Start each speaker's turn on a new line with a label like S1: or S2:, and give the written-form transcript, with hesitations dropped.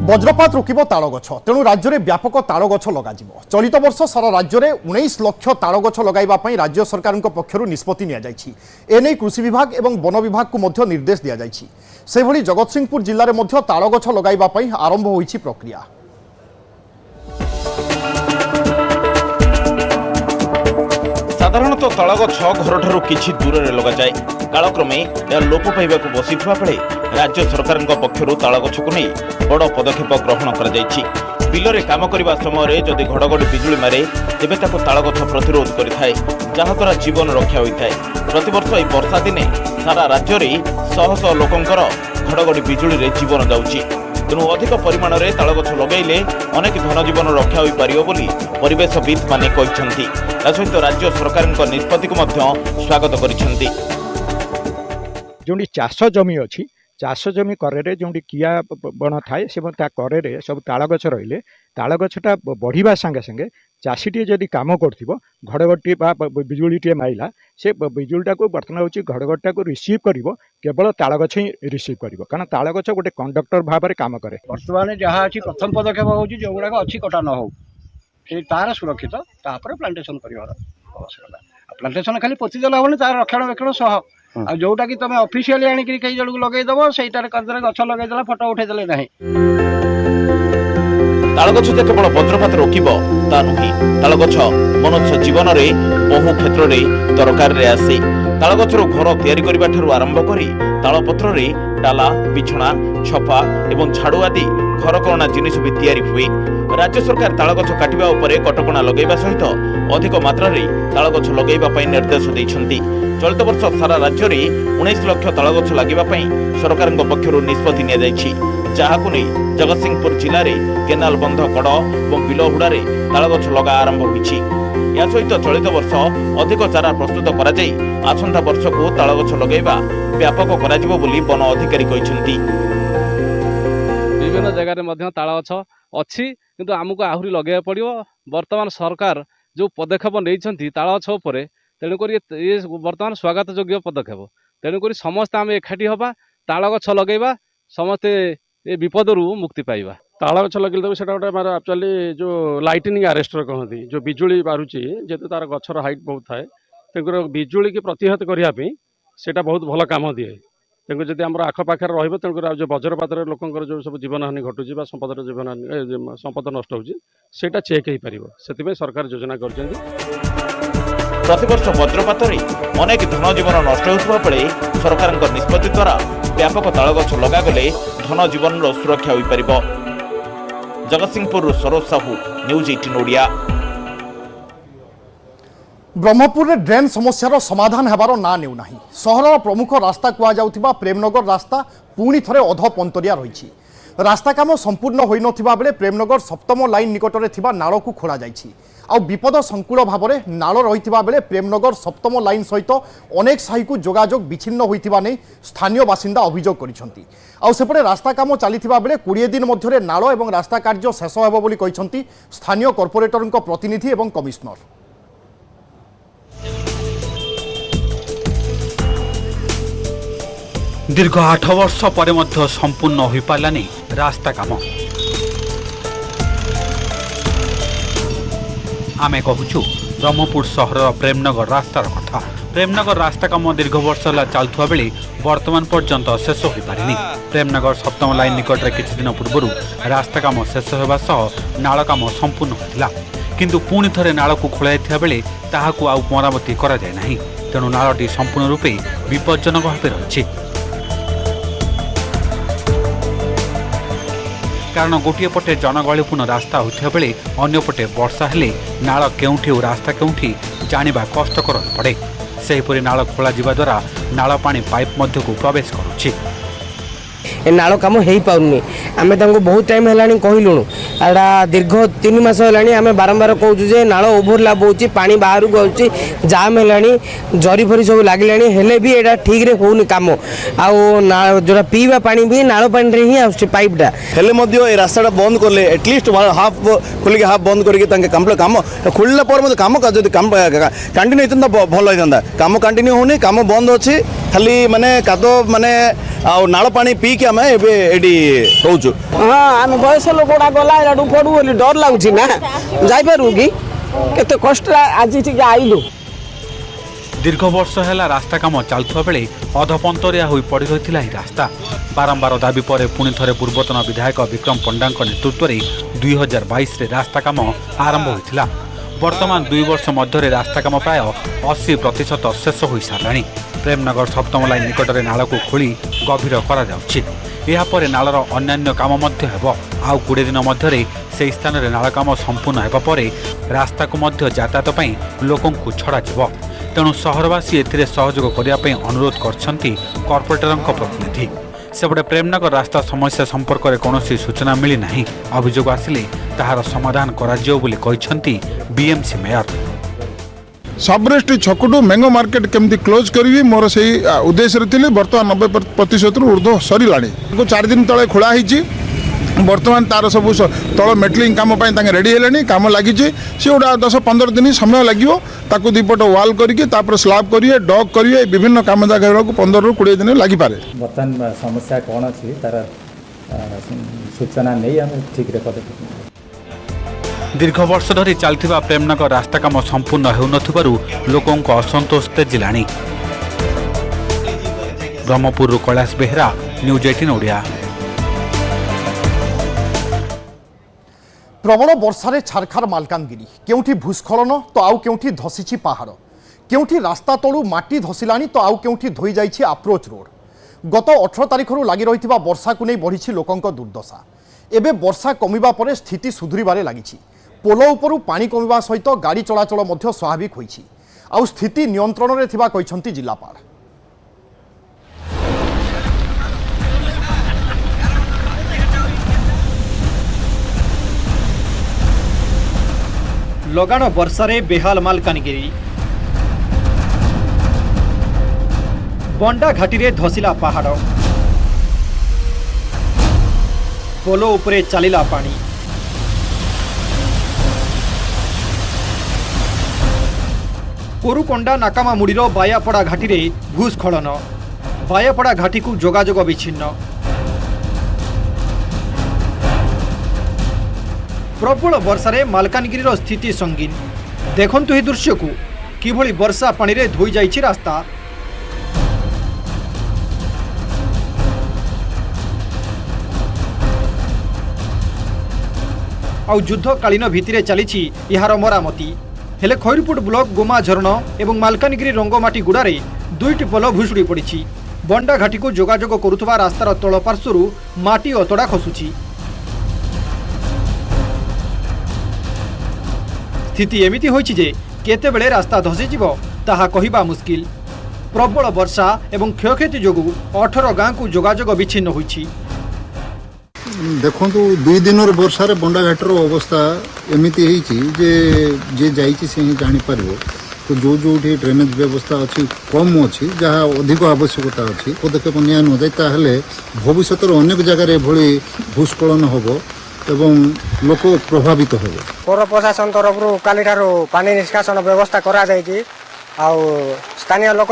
S1: বজ্রপাত রোকিব তাল গছ তেণু রাজ্যের ব্যাপক তাল গছ লগাଯିব। চলিত বর্ষ সারা রাজ্যের 19 লক্ষ তাল গছ লগাইবা পাই রাজ্য সরকারଙ୍କ পক্ষরু নিষ্পত্তি নিয়া যাইছি। এনে কৃষি বিভাগ এবং বন বিভাগকু মধ্য নির্দেশ দিয়া যাইছি। সেভଳି জগতসিংহপুর জিল্লার মধ্য তাল গছ লগাইবা পাই আরম্ভ হইছি প্রক্রিয়া।
S2: সাধারণতঃ তালগছ ঘরঠার কিছু দূরে লগাযায়। কালক্রমে এর লোপ পাইবা বসিথিবা বেলে রাজ্য সরকারଙ୍କ পক্ষরু তালগছকু নেই বড় পদক্ষেপ গ্রহণ করা যাইছি। বিলরে কাম করিবা সময়ে যদি ঘড়ঘড়ি বিজুଳି মারে তেবে তাকে তালগছ প্রতিরোধ করিথায়, যাহাদ্ୱାରା জীবন রক্ষা হইଥାଏ। প্রতিবর্ষ এই বর্ষা দিনে সারা রাজ্যরে শহ শহ লোকଙ୍କର ঘড়ঘড়ি বিজুଳିରେ জীবন যাଉଛି। তেণু অধিক পরিমাণরে তালগছ লগাইলে অনেক ধনজীবন রক্ষা হইপারিব বলি পরিবেশবিদ মানে କହିଛନ୍ତି। তা সহিত রাজ্য সরকারଙ୍କ নিষ্পত্তিକୁ ମଧ୍ୟ স্বাগত କରିଛନ୍ତି।
S3: जोटी चाष जमी अच्छी चाष जमी करे जो किया बण थाए से करे सब ताल गछ रही ताल गछटा बढ़िया सागे सागे चाषीटे जदि कम कर घड़घड़ी बिजुड़ीटे माइला से बिजुड़ीटा को बर्तमान हूँ घड़घड़टा को रिसीव कर केवल ताल गछ ही रिसीव कर कारण ताल गछ गोटे कंडक्टर भाव में कम करे।
S4: बर्तमान जहाँ अच्छी प्रथम पदक्षेप हूँ जो गुड़ाक अच्छी कटा न हो तार सुरक्षित प्लांटेसन कर आवश्यकता। प्लांटेसन खाली पोतीदेला हम तार रक्षणाबेक्षण सह आ जोटा कि तुम ऑफिशियली आनी कई जन को लगेदेव सहीटार करदे गछ लगेदेला फटो उठेदेले नहीं।
S2: तालगछ जे केवल वज्रपात रोकिब ता नुहे, तालगछ मनुष्य जीवन में बहु क्षेत्र में दरकार रे आसे। तालगछर घर तैयारी करबा ठरू आरंभ करी तालपत्र रे डाला बिछଣା छपा एवं झाड़ू आदि घरकरणा जिनिस भी तैयारी हुए। राज्य सरकार तालगछ काटिबा उपरे कटकणा लगेबा सहित अधिक मात्रा रे तालगछ लगेबा पई निर्देश दैछन्ती। चलित वर्ष सारा राज्य में 19 लक्ष तालगछ लागिबा पई सरकारଙ୍କ पक्षरु निष्पत्ति निया जायछि। जाहाकु नै जगतसिंहपुर जिल्ला रे केनाल बंध कड़ और बिलहुड़ारे तालगछ लगा आरंभ होइछि। या सहित चलित वर्ष अधिक चारा प्रस्तुत करा जाई आसंता वर्ष को तालगछ लगेबा व्यापक करा जिवो बोली वन अधिकारी कहिसन्ती।
S5: विभिन्न जगह रे ताल गछ अछि किंतु आमको आहुरी लगे पड़ियो। वर्तमान सरकार जो पदक्षेप नहीं ताल गछ उपरे तेणुक ये बर्तमान स्वागत योग्य पदक्षेप। तेणुक समस्त आम एकाठी हवा ताल गछ लगेबा समस्ते ये विपद मुक्ति पाइबा।
S6: ताल गछ लगे तो गोटे मार एक्चुअली जो लाइटनिंग आरेस्टर कहती जो बिजुली बारूची जेहेतु तार गछर हाइट बहुत थाए तेणुकर बिजुली की प्रतिहत करने से बहुत भल कम दिए। तेणु जब आम आखपाखे रही तेणुकर जो वज्रपात लोकर जो सब जीवन हानि घटुची संपदर जीवन हानि संपद नष्ट होटा चेक हो पार से सरकार योजना कर।
S2: प्रतिवर्ष वज्रपात अनेक धनजीवन नष्ट होता बेले सरकार निष्पत्ति द्वारा व्यापक तालगछ लगागले धनजीवन सुरक्षा हो पार। जगतसिंहपुर सरोज साहू, न्यूज 18 ओडिया।
S1: ब्रह्मपुर में ड्रेन समस्यार समाधान हेबार ना नेउ नाही। सहर प्रमुख रास्ता कुआ प्रेमनगर रास्ता पुणी थे अधपंतरिया रही। रास्ता काम संपूर्ण होई नथिबा बेले प्रेमनगर सप्तम लाइन निकटरे थिबा नाल को खोला जाइछि। आ विपद संकुल भाव में नाल रही बेले प्रेमनगर सप्तम लाइन सहित अनेक साही को जोगाजोग विच्छिन्न होइथिबा नै स्थानीय बासिंदा अभियोग करिसंती। आ सेपटे रास्ता काम चलिथिबा बेले 20 दिन मध्यरे नाल एवं रास्ता कार्य शेष हेबो बोली कहिसंती स्थानीय कॉर्पोरेटरଙ୍କ प्रतिनिधि एवं कमिश्नर।
S7: दीर्घ 8 वर्ष पर संपूर्ण हो पारानी रास्ता काम। आमे कहूँ ब्रह्मपुर सहर प्रेमनगर रास्तार कथा। प्रेमनगर रास्ता काम दीर्घ वर्ष चलुवा बेले वर्तमान पर्यंत शेष हो पारिनी। प्रेमनगर सप्तम लाइन निकट में किछि दिन पूर्व रास्ता काम शेष होगा सह नाल काम संपूर्ण होता किंतु पुणी थे नाल को खोल बेले ताहाकु आउ मरामती करा जाय नाही। तेणु नालटी संपूर्ण रूपे विपज्जनक भाव रही। कारण गोटे पटे जनगहलीपूर्ण रास्ता होता बेले अंपटे वर्षा हेले नाल केउठी और रास्ता केउठी जानिबा कष्टकर पड़े। सेहीपरि नाल खोल द्वारा नाल पानी पाइप मध्य को प्रवेश करुछि।
S8: नाल कम हो पाउनी आम बहुत टाइम है कहलुणु एटा दीर्घ 3 मास है आम बारंबार कहूँ नाल ओभरलैप होची पानी बाहर को आउची जाम है जरी फरी सब लगे हेले भी एटा ठीक रे होनी काम आउ जोटा पीवा पानी भी नाल पानी ही आउची पाइपटा
S9: हेले मध्य ए रास्ताटा बंद करले एटलिस्ट हाफ खोलिक हाफ बंद करके कंप्लीट काम खोलला पर काम जब काम कंटिन्यू होता भल होता काम कंटिन्यू होनी काम बंद अच्छी ଖାଲି ମାନେ କାଦ ମାନେ ଆଉ ନାଳ ପାଣି ପିଇକି ଆମେ ଏବେ ଏଠି ରହୁଛୁ।
S8: ହଁ ଆମେ ବୟସ ଲୋକଗୁଡ଼ା ଗଲା ଏଠୁ ପଡ଼ୁ ବୋଲି ଡର ଲାଗୁଛି ନା ଯାଇପାରୁ କି କେତେ କଷ୍ଟ ଆଜି ଟିକେ ଆଇଲୁ।
S7: ଦୀର୍ଘ ବର୍ଷ ହେଲା ରାସ୍ତା କାମ ଚାଲୁଥିବା ବେଳେ ଅଧପନ୍ତରିଆ ହୋଇ ପଡ଼ି ରହିଥିଲା ଏହି ରାସ୍ତା। ବାରମ୍ବାର ଦାବି ପରେ ପୁଣି ଥରେ ପୂର୍ବତନ ବିଧାୟକ ବିକ୍ରମ ପଣ୍ଡାଙ୍କ ନେତୃତ୍ୱରେ 2022ରେ ରାସ୍ତା କାମ ଆରମ୍ଭ ହୋଇଥିଲା। ବର୍ତ୍ତମାନ 2 ବର୍ଷ ମଧ୍ୟରେ ରାସ୍ତା କାମ ପ୍ରାୟ 80% ଶେଷ ହୋଇସାରିଲାଣି। ପ୍ରେମନଗର ସପ୍ତମ ଲାଇନ୍ ନିକଟରେ ନାଳକୁ ଖୋଳି ଗଭୀର କରାଯାଉଛି। ଏହାପରେ ନାଳର ଅନ୍ୟାନ୍ୟ କାମ ମଧ୍ୟ ହେବ। ଆଉ 20 ଦିନ ମଧ୍ୟରେ ସେହି ସ୍ଥାନରେ ନାଳ କାମ ସମ୍ପୂର୍ଣ୍ଣ ହେବା ପରେ ରାସ୍ତାକୁ ମଧ୍ୟ ଯାତାୟାତ ପାଇଁ ଲୋକଙ୍କୁ ଛଡ଼ାଯିବ। ତେଣୁ ସହରବାସୀ ଏଥିରେ ସହଯୋଗ କରିବା ପାଇଁ ଅନୁରୋଧ କରିଛନ୍ତି କର୍ପୋରେଟରଙ୍କ ପ୍ରତିନିଧି। ସେପଟେ ପ୍ରେମନଗର ରାସ୍ତା ସମସ୍ୟା ସମ୍ପର୍କରେ କୌଣସି ସୂଚନା ମିଳିନାହିଁ। ଅଭିଯୋଗ ଆସିଲେ ତାହାର ସମାଧାନ କରାଯିବ ବୋଲି କହିଛନ୍ତି ବିଏମ୍ସି ମେୟର।
S10: सबरेस्ट छकटू मैंगो मार्केट केमती क्लोज करी मोर से उद्देश्य थी। बर्तमान 90% ऊर्ध्व सरला 4 दिन तले खोला बर्तमान तार सब तल मेटलिंग काम रेडी है कम लगी सी गोटा 10-15 दिन समय लगे ताकू दीपट वाल करके स्लाब करेंगे डग करेंगे विभिन्न काम जगह 15-20 दिन लगी पारे।
S11: बर्तमान समस्या कौन अच्छी तार सूचना नहीं आम ठीक पदक्षेप।
S7: दीर्घ वर्ष धरी चलता प्रेमनगर रास्ता काम संपूर्ण होउनथिबारु लोकंक असंतोष तेजिलाणी। ब्रह्मपुर कैलाश बेहरा, न्यूज 18 ओडिया।
S1: प्रबल वर्षारे छारखार मालकानगिरी केउठी भूस्खलन तो आउ केउठी धसीची पहाड़ केउठी रास्ता तलू माटी धसिलानी तो आउ केउठी धोई जाइछि अप्रोच रोड। गत 18 तारिखरु लागि रहिथिबा वर्षा को नै बढ़िछि लोकंक दुर्दशा। एबे वर्षा कमिबा परे स्थिति सुधुरिबारे लागिछि। पोल उपरु पानी कमिबा सहित गाड़ी चलाचल मध्य स्वाभाविक होइछि। आउ स्थिति नियंत्रण रे थिबा कहिसंती जिल्लापाल।
S12: लगाण वर्षारे बेहाल मालकानगिरी। बंडा घाटी रे धसिला पहाड़, पोलो उपरे चलिला पानी। कोरुकोंडा नाकामामुड़ीर बायापड़ा घाटी रे भूस्खलन, बायापड़ा घाटी को जोगाजोग विच्छिन्न। प्रबल वर्षारे मालकानगिरीर स्थिति संगीन। देखंतु ही दृश्य को किभली वर्षा पानी रे धोई जाइछि रास्ता। आउ युद्धकालीन भित्तिरे चलीछि यार मरामती। हेले खैरपुट ब्लॉक गोमा झरण एवं मालकानगिरी रंगमाटी गुड़ारे 2टी पोल भुशुड़ी पड़ी। बंडा घाटी को जोगाजोग करुवा रास्तार तल पार्श्वरू माटी अतड़ा खसुची। स्थिति एमिति होइछि जे केतेबेले रास्ता धसीजिव ताहा कहिबा मुस्किल। प्रबल वर्षा एवं क्षयक्षति जोगु 18 गाँ को जोगाजोग विच्छिन्न होइछि।
S10: देखो 2 दिन वर्षार बंडाघाटर अवस्था एमती जे जाइए से ही जापर। तो जो जो ड्रेनेज व्यवस्था अच्छी कम अच्छी जहाँ अधिक आवश्यकता अच्छी पदक्षेप निया न जाए भविष्य अनेक जगार एभली भूस्खलन हम एवं लोक प्रभावित हो।
S8: पौर प्रशासन तरफ काली पानी निष्कासन व्यवस्था करा स्थानीय लोक